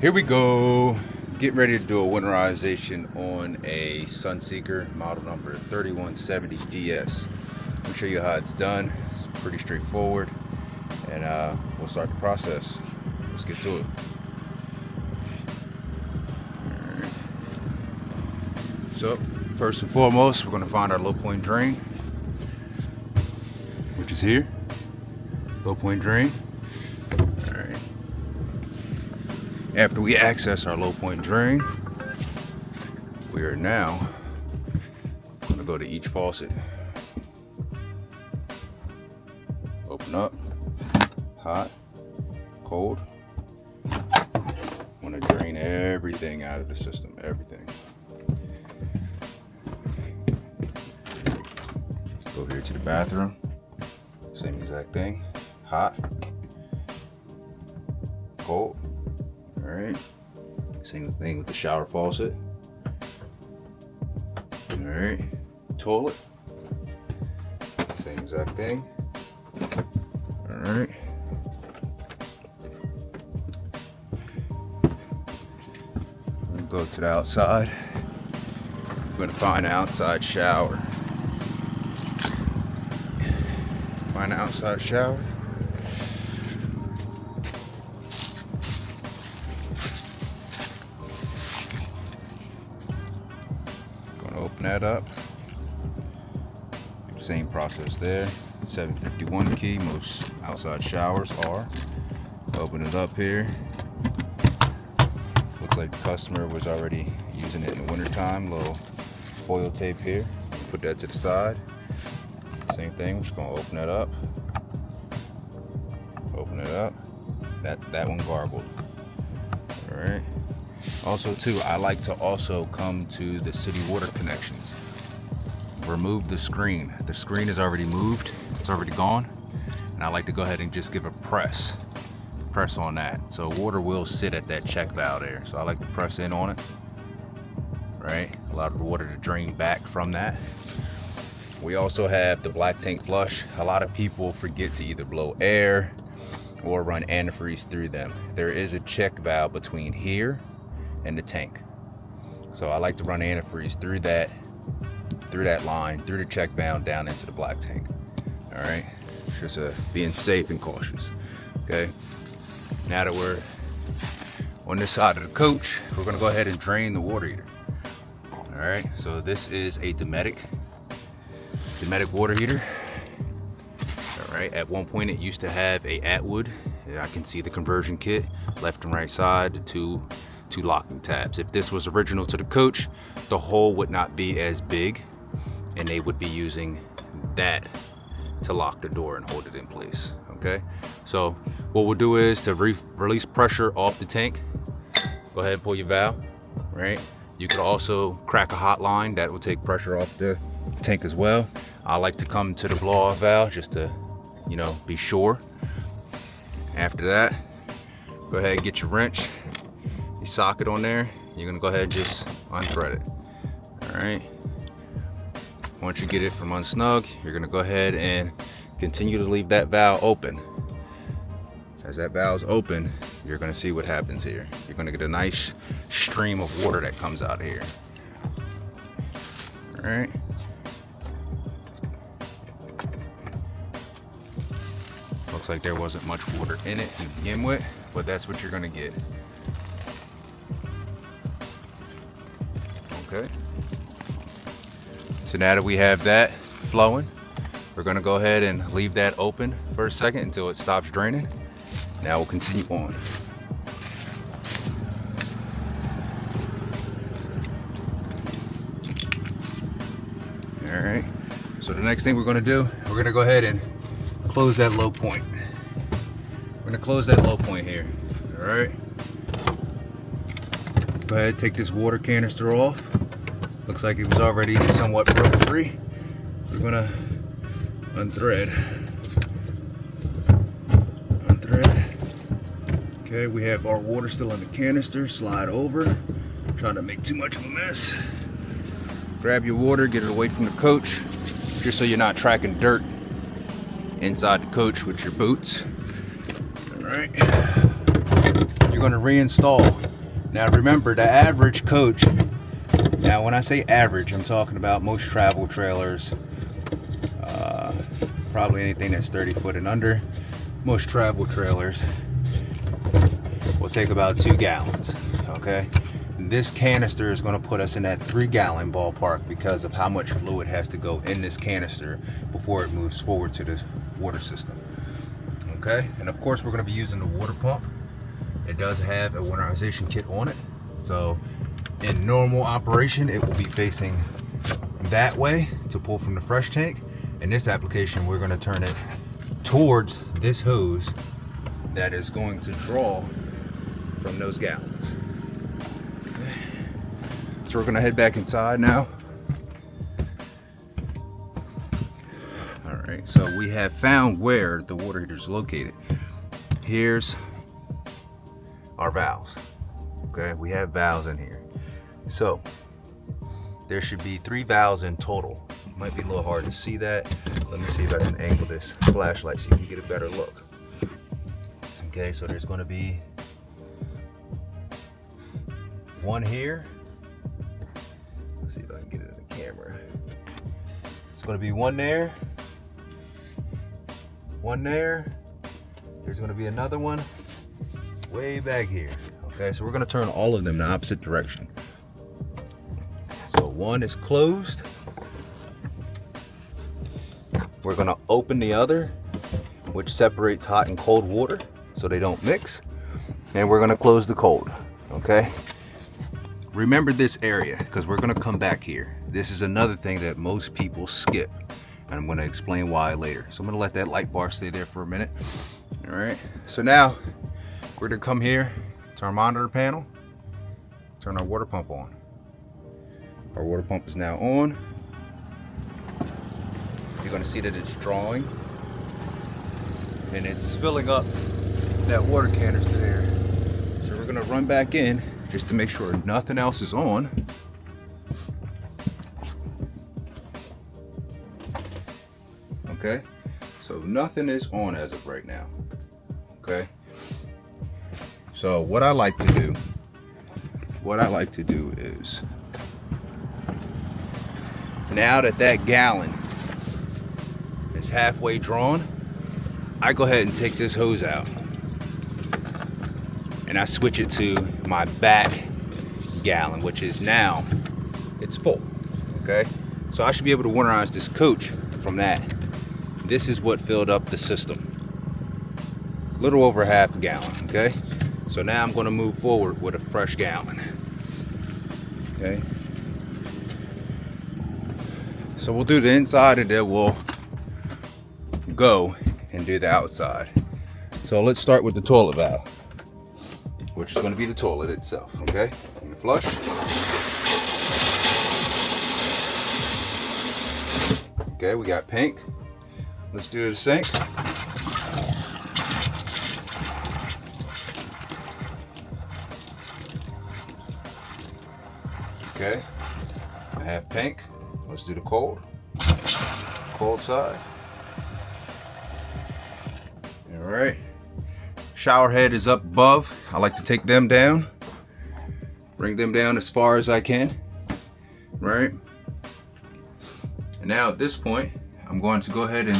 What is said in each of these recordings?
Here we go. Getting ready to do a winterization on a Sunseeker model number 3170 DS. I'll show you how it's done. It's pretty straightforward, and we'll start the process. Let's get to it. Alright. So first and foremost, we're going to find our low point drain, which is here. Low point drain. After we access our low point drain, we are now going to go to each faucet. Open up, hot, cold. Want to drain everything out of the system, everything. Go here to the bathroom, same exact thing, hot, cold. Alright, same thing with the shower faucet. Alright, toilet, same exact thing. Alright, we're going to go to the outside. We're going to find an outside shower. Find an outside shower. Open that up. Same process there. 751 key. Most outside showers are. Open it up here. Looks like the customer was already using it in the winter time. Little foil tape here. Put that to the side. Same thing. We're just gonna open it up. Open it up. That one gargled. All right. Also too, I like to also come to the city water connections. Remove the screen. The screen is already moved. It's already gone. And I like to go ahead and just give a press on that. So water will sit at that check valve there. So I like to press in on it. Right? Allow the water to drain back from that. We also have the black tank flush. A lot of people forget to either blow air or run antifreeze through them. There is a check valve between here and the tank. So I like to run antifreeze through that line, through the check valve down into the black tank. All right, just being safe and cautious. Okay, now that we're on this side of the coach, we're gonna go ahead and drain the water heater. All right, so this is a Dometic water heater. All right, at one point it used to have a Atwood. I can see the conversion kit, left and right side, the two locking tabs. If this was original to the coach, the hole would not be as big, and they would be using that to lock the door and hold it in place. Okay, so what we'll do is to release pressure off the tank, go ahead and pull your valve. Right, you could also crack a hot line that will take pressure off the tank as well. I like to come to the blow off valve just to, be sure. After that, go ahead and get your wrench, your socket on there. You're gonna go ahead and just unthread it. All right, once you get it from unsnug, you're gonna go ahead and continue to leave that valve open. As that valve's open, you're gonna see what happens here. You're gonna get a nice stream of water that comes out of here. All right, looks like there wasn't much water in it to begin with, but that's what you're gonna get. Okay, so now that we have that flowing, we're gonna go ahead and leave that open for a second until it stops draining. Now we'll continue on. All right, so the next thing we're gonna do, we're gonna go ahead and close that low point. We're gonna close that low point here. All right, go ahead, take this water canister off. Looks like it was already somewhat broke free. We're gonna unthread. Okay, we have our water still in the canister. Slide over. Trying to make too much of a mess. Grab your water, get it away from the coach, just so you're not tracking dirt inside the coach with your boots. All right, you're going to reinstall Now remember, the average coach, now when I say average, I'm talking about most travel trailers, probably anything that's 30 foot and under. Most travel trailers will take about 2 gallons, okay? This canister is going to put us in that 3-gallon ballpark because of how much fluid has to go in this canister before it moves forward to the water system, okay? And of course we're going to be using the water pump. It does have a winterization kit on it, so in normal operation it will be facing that way to pull from the fresh tank. In this application we're going to turn it towards this hose that is going to draw from those gallons. So we're going to head back inside now. All right, so we have found where the water heater is located. Here's our valves. Okay, we have valves in here. So there should be 3 valves in total. Might be a little hard to see that. Let me see if I can angle this flashlight so you can get a better look. Okay, so there's going to be one here. Let's see if I can get it in the camera. It's going to be one there. One there. There's going to be another one way back here. Okay, so we're going to turn all of them in the opposite direction. So one is closed. We're going to open the other, which separates hot and cold water so they don't mix. And we're going to close the cold. Okay, remember this area because we're going to come back here. This is another thing that most people skip, and I'm going to explain why later. So I'm going to let that light bar stay there for a minute. All right, so now we're going to come here to our monitor panel, turn our water pump on. Our water pump is now on. You're going to see that it's drawing and it's filling up that water canister there. So we're going to run back in just to make sure nothing else is on. Okay, so nothing is on as of right now. Okay, so what I like to do is, now that that gallon is halfway drawn, I go ahead and take this hose out and I switch it to my back gallon, which is now, it's full. Okay, so I should be able to winterize this coach from that. This is what filled up the system, a little over half a gallon. Okay, so now I'm going to move forward with a fresh gallon. Okay, so we'll do the inside and then we'll go and do the outside. So let's start with the toilet valve, which is going to be the toilet itself. Okay, and flush. Okay, we got pink. Let's do the sink. Okay, I have pink. Let's do the cold side. All right, shower head is up above. I like to take them down, bring them down as far as I can, right? And now at this point, I'm going to go ahead and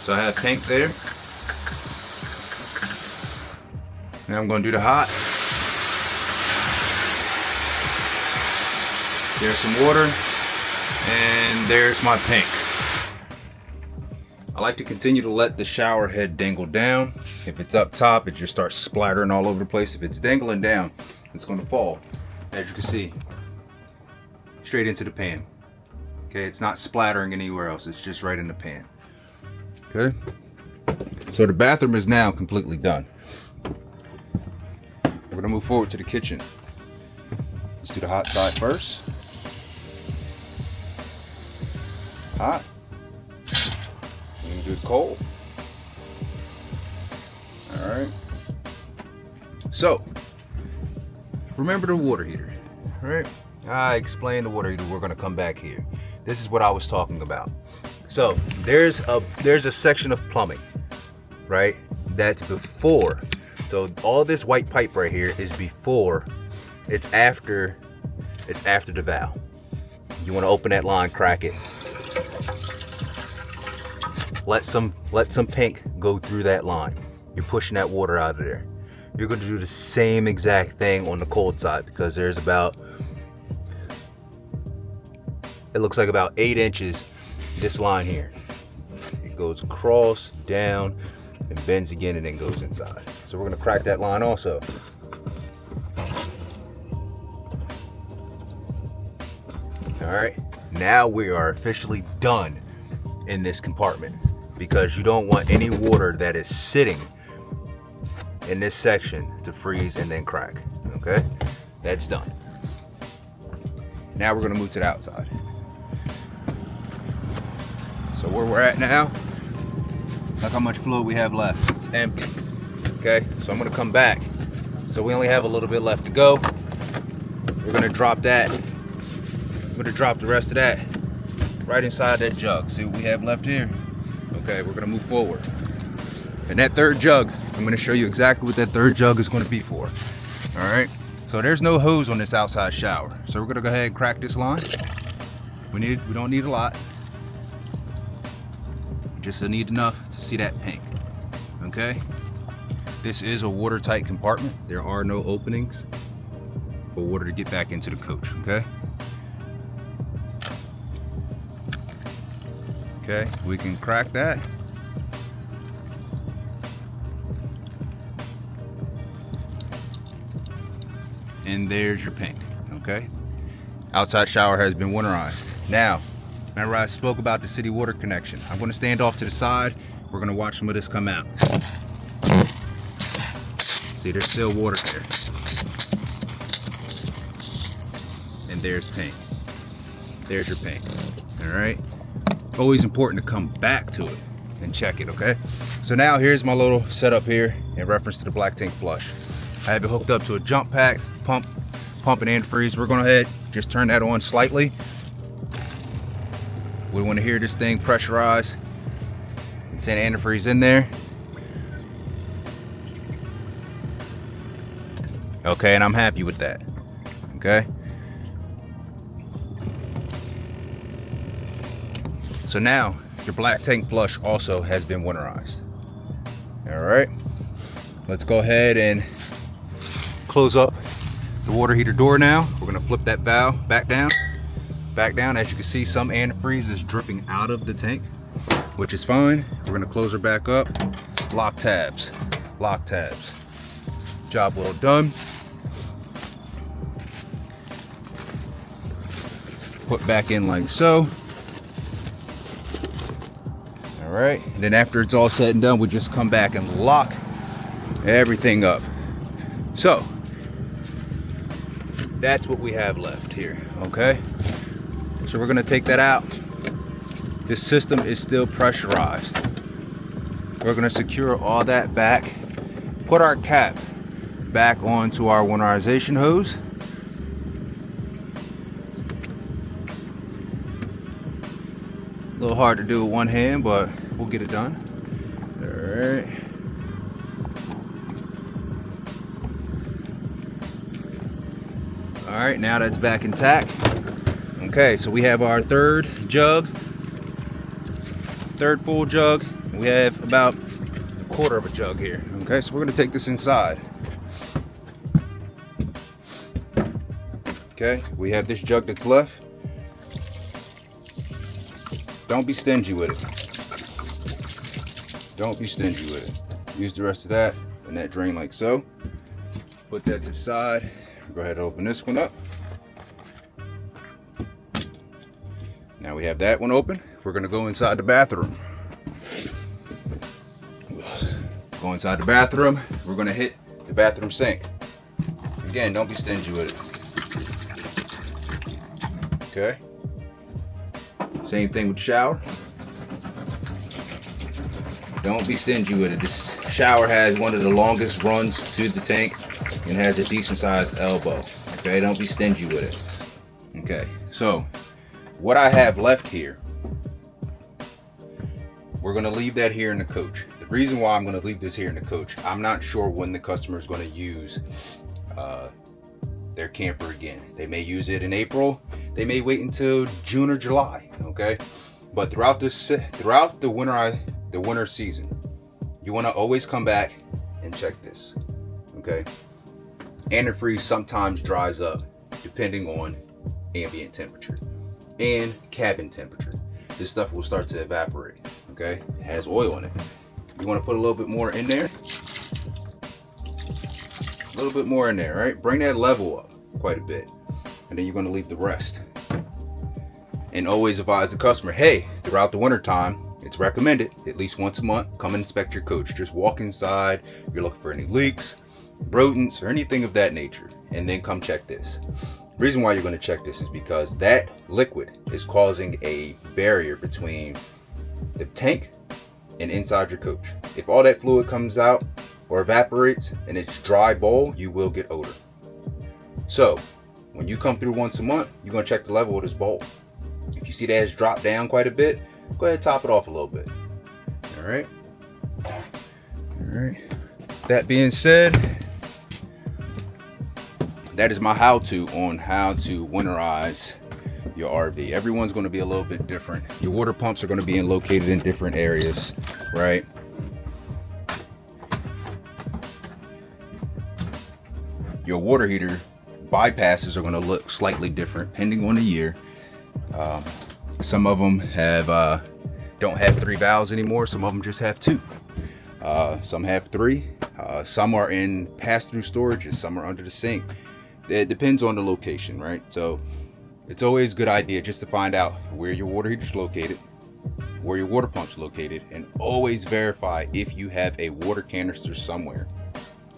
so I have pink there. Now I'm going to do the hot. There's some water, and there's my pink. I like to continue to let the shower head dangle down. If it's up top, it just starts splattering all over the place. If it's dangling down, it's going to fall, as you can see, straight into the pan. Okay, it's not splattering anywhere else. It's just right in the pan. Okay, so the bathroom is now completely done. We're going to move forward to the kitchen. Let's do the hot side first. Hot. We're going to do the cold. All right. So, remember the water heater, right? I explained the water heater. We're going to come back here. This is what I was talking about. So there's a section of plumbing, right? That's before. So all this white pipe right here is before. It's after the valve. You want to open that line, crack it. Let some pink go through that line. You're pushing that water out of there. You're going to do the same exact thing on the cold side, because there's about, it looks like about 8 inches, this line here. It goes across, down, and bends again, and then goes inside. So we're going to crack that line also. All right, now we are officially done in this compartment, because you don't want any water that is sitting in this section to freeze and then crack. Okay, that's done. Now we're going to move to the outside. So where we're at now, look how much fluid we have left. It's empty. Okay, so I'm going to come back. So we only have a little bit left to go. We're going to drop that. I'm going to drop the rest of that right inside that jug. See what we have left here? Okay, we're going to move forward. And that third jug, I'm going to show you exactly what that third jug is going to be for. All right, so there's no hose on this outside shower. So we're going to go ahead and crack this line. We don't need a lot. Just need enough to see that pink. Okay, this is a watertight compartment. There are no openings for water to get back into the coach. Okay. Okay, we can crack that. And there's your pink. Okay, outside shower has been winterized. Now, remember I spoke about the city water connection. I'm going to stand off to the side. We're going to watch some of this come out. See, there's still water there. And there's pink. There's your pink. All right. Always important to come back to it and check it. Okay. So now here's my little setup here in reference to the black tank flush. I have it hooked up to a jump pack, pump and antifreeze. We're going to head just turn that on slightly. We want to hear this thing pressurize and send antifreeze in there. Okay, and I'm happy with that. Okay. So now your black tank flush also has been winterized. All right, let's go ahead and close up the water heater door now. We're gonna flip that valve back down. As you can see, some antifreeze is dripping out of the tank, which is fine. We're gonna close her back up. Lock tabs. Job well done. Put back in like so. All right, and then after it's all said and done, we just come back and lock everything up. So that's what we have left here. Okay, so we're gonna take that out. This system is still pressurized. We're gonna secure all that back, put our cap back onto our winterization hose. A little hard to do with one hand, but we'll get it done. All right. All right, now that's back intact. Okay, so we have our third full jug. We have about a quarter of a jug here. Okay, so we're gonna take this inside. Okay, we have this jug that's left. Don't be stingy with it. Don't be stingy with it. Use the rest of that and that drain like so. Put that to the side. Go ahead and open this one up. Now we have that one open. We're gonna go inside the bathroom. Go inside the bathroom. We're gonna hit the bathroom sink. Again, don't be stingy with it. Okay. Same thing with the shower. Don't be stingy with it. This shower has one of the longest runs to the tank and has a decent sized elbow. Okay, don't be stingy with it. Okay, so what I have left here we're going to leave that here in the coach. The reason why I'm going to leave this here in the coach, I'm not sure when the customer is going to use their camper again. They may use it in April. They may wait until June or July. Okay, but throughout the winter season, you want to always come back and check this. Okay, antifreeze sometimes dries up depending on ambient temperature and cabin temperature. This stuff will start to evaporate. Okay, it has oil in it. You want to put a little bit more in there. A little bit more in there, right? Bring that level up quite a bit. And then you're going to leave the rest. And always advise the customer, hey, throughout the winter time, it's recommended at least once a month, come and inspect your coach. Just walk inside. If you're looking for any leaks, rodents, or anything of that nature, and then come check this. The reason why you're going to check this is because that liquid is causing a barrier between the tank and inside your coach. If all that fluid comes out or evaporates and it's dry bowl, you will get odor. So when you come through once a month, you're going to check the level of this bowl. If you see that has dropped down quite a bit, go ahead and top it off a little bit. All right. That being said, that is my how-to on how to winterize your RV. Everyone's going to be a little bit different. Your water pumps are going to be located in different areas, right? Your water heater bypasses are going to look slightly different depending on the year. Some of them don't have 3 valves anymore. Some of them just have 2. Some have 3. Some are in pass-through storages. Some are under the sink. It depends on the location, right? So it's always a good idea just to find out where your water heater is located, where your water pump's located, and always verify if you have a water canister somewhere.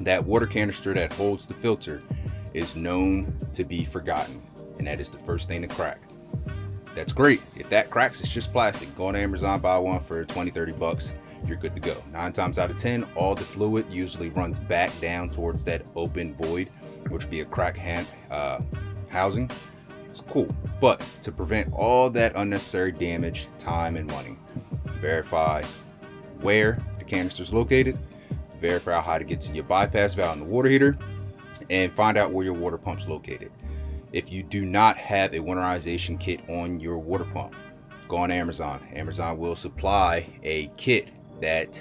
That water canister that holds the filter is known to be forgotten, and that is the first thing to crack. That's great. If that cracks, it's just plastic. Go on Amazon, buy one for 20-30 bucks. You're good to go. 9 times out of 10, all the fluid usually runs back down towards that open void, which would be a crack housing. It's cool. But to prevent all that unnecessary damage, time, and money, verify where the canister is located, verify how to get to your bypass valve in the water heater, and find out where your water pump's located. If you do not have a winterization kit on your water pump, go on Amazon. Amazon will supply a kit that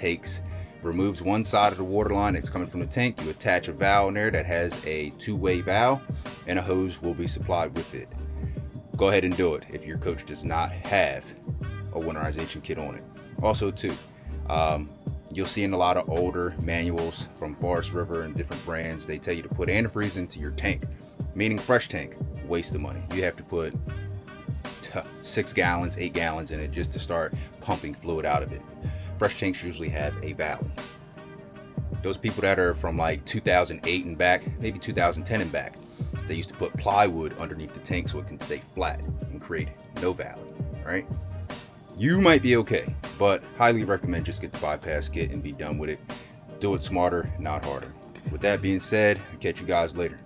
removes one side of the water line that's coming from the tank. You attach a valve in there that has a 2-way valve, and a hose will be supplied with it. Go ahead and do it if your coach does not have a winterization kit on it. Also too, you'll see in a lot of older manuals from Forest River and different brands, they tell you to put antifreeze into your tank, meaning fresh tank. Waste of money. You have to put 6 gallons, 8 gallons in it just to start pumping fluid out of it. Fresh tanks usually have a valve. Those people that are from like 2008 and back, maybe 2010 and back, they used to put plywood underneath the tank so it can stay flat and create no valve, right? You might be okay, but highly recommend just get the bypass kit and be done with it. Do it smarter, not harder. With that being said, I'll catch you guys later.